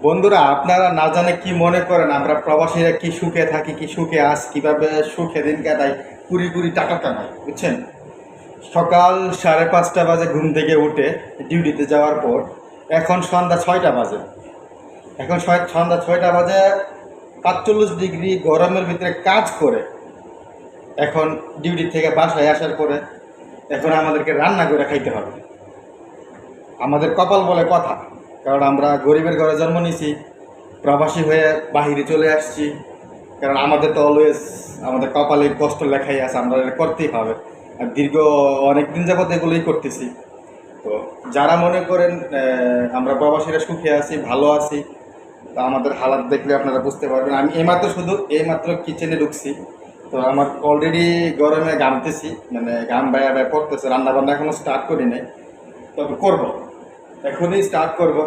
বন্ধুরা, আপনারা না জানে কি মনে করেন আমরা প্রবাসীরা কি সুখে থাকি, কি সুখে কিভাবে সুখে দিন কাটাই, কুড়ি কুড়ি টাকা কামাই, বুঝছেন? সকাল 5:30 বাজে ঘুম থেকে উঠে ডিউটিতে যাওয়ার পর এখন সন্ধ্যা 6টা বাজে। এখন সন্ধ্যা 6টা বাজে 45 ডিগ্রি গরমের ভিতরে কাজ করে এখন ডিউটি থেকে বাসায় আসার পরে এখন আমাদেরকে রান্না করে খাইতে হবে। আমাদের কপাল বলে কথা, কারণ আমরা গরিবের ঘরে জন্ম নিয়েছি, প্রবাসী হয়ে বাহিরে চলে আসছি। কারণ আমাদের তো অলওয়েজ আমাদের কপালে কষ্ট লেখাই আছে, আমরা এটা করতেই হবে। আর দীর্ঘ অনেক দিন যাবত এগুলোই করতেছি। তো যারা মনে করেন আমরা প্রবাসীরা সুখে আছি, ভালো আছি, তো আমাদের হালাত দেখলে আপনারা বুঝতে পারবেন। আমি এইমাত্র কিচেনে ঢুকছি, তো আমার অলরেডি গরমে ঘামতেছি, মানে ঘাম বায়া বায়া পড়তেছে। রান্নাবান্না এখনও স্টার্ট করি নাই, তবে করবো, এখনই স্টার্ট করব।